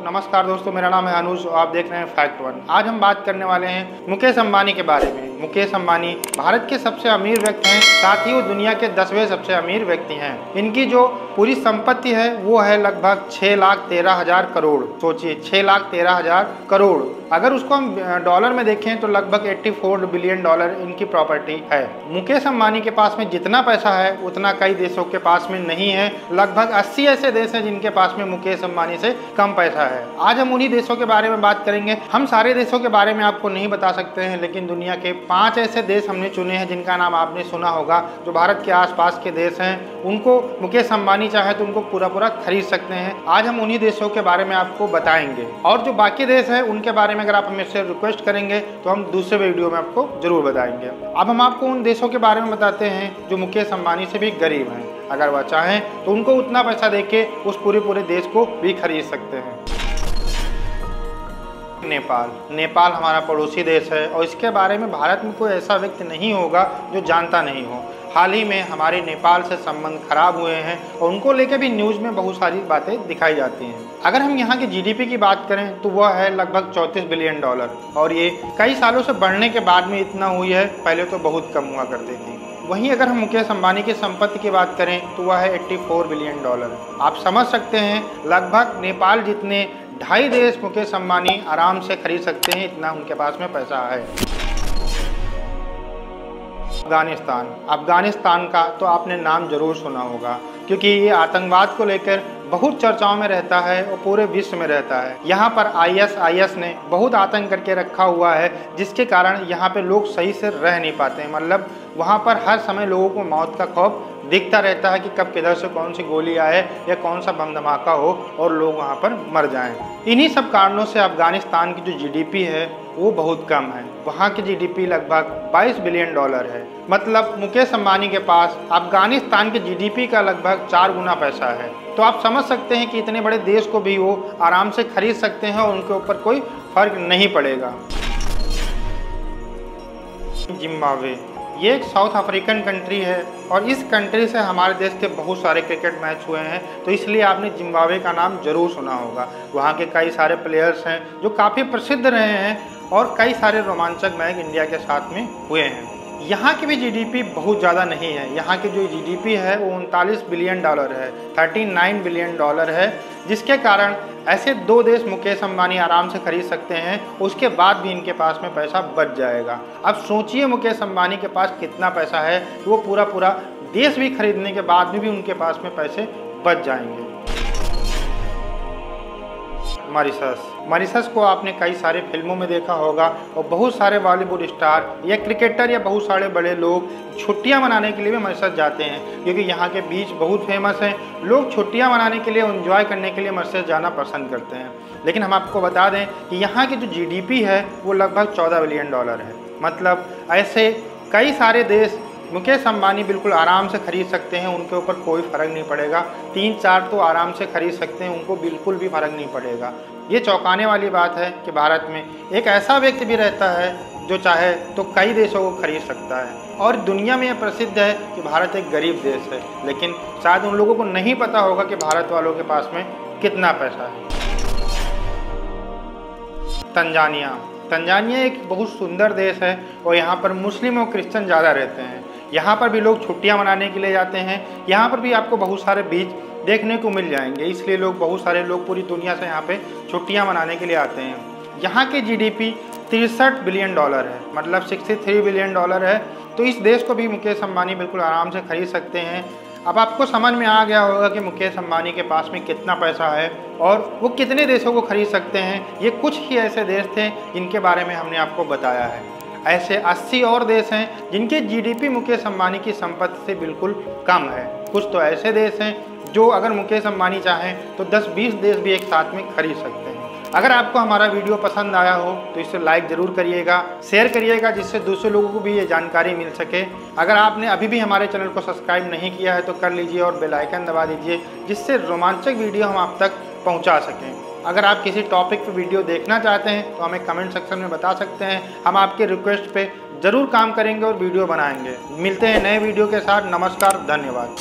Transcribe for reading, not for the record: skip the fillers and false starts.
नमस्कार दोस्तों, मेरा नाम है अनुज और आप देख रहे हैं फैक्ट वन। आज हम बात करने वाले हैं मुकेश अंबानी के बारे में। मुकेश अंबानी भारत के सबसे अमीर व्यक्ति हैं, साथ ही वो दुनिया के 10वें सबसे अमीर व्यक्ति हैं। इनकी जो पूरी संपत्ति है वो है लगभग 6,13,000 करोड़। सोचिए 6,13,000 करोड़, अगर उसको हम डॉलर में देखें तो लगभग 84 बिलियन डॉलर इनकी प्रॉपर्टी है। मुकेश अंबानी के पास में जितना पैसा है उतना कई देशों के पास में नहीं है। लगभग 80 ऐसे देश हैं जिनके पास में मुकेश अंबानी से कम पैसा है। आज हम उन्हीं देशों के बारे में बात करेंगे। हम सारे देशों के बारे में आपको नहीं बता सकते हैं, लेकिन दुनिया के 5 ऐसे देश हमने चुने हैं जिनका नाम आपने सुना होगा, जो भारत के आसपास के देश हैं। उनको मुकेश अंबानी चाहे तो उनको पूरा पूरा खरीद सकते हैं। आज हम उन्हीं देशों के बारे में आपको बताएंगे, और जो बाकी देश हैं उनके बारे में अगर आप हमें से रिक्वेस्ट करेंगे तो हम दूसरे वीडियो में आपको जरूर बताएंगे। अब हम आपको उन देशों के बारे में बताते हैं जो मुकेश अंबानी से भी गरीब हैं। अगर वह चाहें तो उनको उतना पैसा देके उस पूरे देश को भी खरीद सकते हैं। नेपाल हमारा पड़ोसी देश है और इसके बारे में भारत में कोई ऐसा व्यक्ति नहीं होगा जो जानता नहीं हो। हाल ही में हमारे नेपाल से संबंध खराब हुए हैं और उनको लेकर भी न्यूज़ में बहुत सारी बातें दिखाई जाती हैं। अगर हम यहाँ की जीडीपी की बात करें तो वह है लगभग 34 बिलियन डॉलर, और ये कई सालों से बढ़ने के बाद में इतना हुई है, पहले तो बहुत कम हुआ करती थी। वहीं अगर हम मुकेश अंबानी की संपत्ति की बात करें तो वह है 84 बिलियन डॉलर। आप समझ सकते हैं लगभग नेपाल जितने 2.5 देश मुकेश अंबानी आराम से खरीद सकते हैं, इतना उनके पास में पैसा है। अफगानिस्तान का तो आपने नाम जरूर सुना होगा, क्योंकि ये आतंकवाद को लेकर बहुत चर्चाओं में रहता है और पूरे विश्व में रहता है। यहाँ पर आईएस ने बहुत आतंक करके रखा हुआ है, जिसके कारण यहाँ पे लोग सही से रह नहीं पाते हैं। मतलब वहाँ पर हर समय लोगों को मौत का खौफ दिखता रहता है कि कब किधर से कौन सी गोली आए या कौन सा बम धमाका हो और लोग वहाँ पर मर जाएं। इन्हीं सब कारणों से अफगानिस्तान की जो जीडीपी है वो बहुत कम है। वहाँ की जीडीपी लगभग 22 बिलियन डॉलर है। मतलब मुकेश अंबानी के पास अफगानिस्तान की जीडीपी का लगभग 4 गुना पैसा है। तो आप समझ सकते हैं कि इतने बड़े देश को भी वो आराम से खरीद सकते हैं और उनके ऊपर कोई फर्क नहीं पड़ेगा। जिम्बाब्वे ये एक साउथ अफ्रीकन कंट्री है और इस कंट्री से हमारे देश के बहुत सारे क्रिकेट मैच हुए हैं, तो इसलिए आपने जिम्बाब्वे का नाम जरूर सुना होगा। वहाँ के कई सारे प्लेयर्स हैं जो काफ़ी प्रसिद्ध रहे हैं और कई सारे रोमांचक मैच इंडिया के साथ में हुए हैं। यहाँ की भी जीडीपी बहुत ज़्यादा नहीं है। यहाँ की जो जीडीपी है वो 39 बिलियन डॉलर है, 39 बिलियन डॉलर है, जिसके कारण ऐसे 2 देश मुकेश अंबानी आराम से खरीद सकते हैं। उसके बाद भी इनके पास में पैसा बच जाएगा। अब सोचिए मुकेश अंबानी के पास कितना पैसा है, वो पूरा देश भी खरीदने के बाद भी उनके पास में पैसे बच जाएंगे। मॉरिशस को आपने कई सारे फिल्मों में देखा होगा और बहुत सारे बॉलीवुड स्टार या क्रिकेटर या बहुत सारे बड़े लोग छुट्टियां मनाने के लिए भी मॉरिशस जाते हैं, क्योंकि यहाँ के बीच बहुत फेमस हैं। लोग छुट्टियां मनाने के लिए, एंजॉय करने के लिए मॉरिशस जाना पसंद करते हैं। लेकिन हम आपको बता दें कि यहाँ की जो जीडीपी है वो लगभग 14 बिलियन डॉलर है। मतलब ऐसे कई सारे देश मुकेश अंबानी बिल्कुल आराम से खरीद सकते हैं, उनके ऊपर कोई फ़र्क नहीं पड़ेगा। 3-4 तो आराम से खरीद सकते हैं, उनको बिल्कुल भी फ़र्क नहीं पड़ेगा। ये चौंकाने वाली बात है कि भारत में एक ऐसा व्यक्ति भी रहता है जो चाहे तो कई देशों को खरीद सकता है। और दुनिया में यह प्रसिद्ध है कि भारत एक गरीब देश है, लेकिन शायद उन लोगों को नहीं पता होगा कि भारत वालों के पास में कितना पैसा है। तंजानिया एक बहुत सुंदर देश है और यहाँ पर मुस्लिम और क्रिश्चियन ज़्यादा रहते हैं। यहाँ पर भी लोग छुट्टियाँ मनाने के लिए जाते हैं। यहाँ पर भी आपको बहुत सारे बीच देखने को मिल जाएंगे, इसलिए बहुत सारे लोग पूरी दुनिया से यहाँ पे छुट्टियाँ मनाने के लिए आते हैं। यहाँ की जीडीपी 63 बिलियन डॉलर है, मतलब 63 बिलियन डॉलर है। तो इस देश को भी मुकेश अंबानी बिल्कुल आराम से खरीद सकते हैं। अब आपको समझ में आ गया होगा कि मुकेश अंबानी के पास में कितना पैसा है और वो कितने देशों को खरीद सकते हैं। ये कुछ ही ऐसे देश थे जिनके बारे में हमने आपको बताया है। ऐसे 80 और देश हैं जिनके जीडीपी मुकेश अंबानी की संपत्ति से बिल्कुल कम है। कुछ तो ऐसे देश हैं जो अगर मुकेश अंबानी चाहें तो 10-20 देश भी एक साथ में खरीद सकते हैं। अगर आपको हमारा वीडियो पसंद आया हो तो इसे लाइक ज़रूर करिएगा, शेयर करिएगा, जिससे दूसरे लोगों को भी ये जानकारी मिल सके। अगर आपने अभी भी हमारे चैनल को सब्सक्राइब नहीं किया है तो कर लीजिए और बेल आइकन दबा दीजिए, जिससे रोमांचक वीडियो हम आप तक पहुँचा सकें। अगर आप किसी टॉपिक पर वीडियो देखना चाहते हैं तो हमें कमेंट सेक्शन में बता सकते हैं। हम आपके रिक्वेस्ट पे ज़रूर काम करेंगे और वीडियो बनाएंगे। मिलते हैं नए वीडियो के साथ। नमस्कार, धन्यवाद।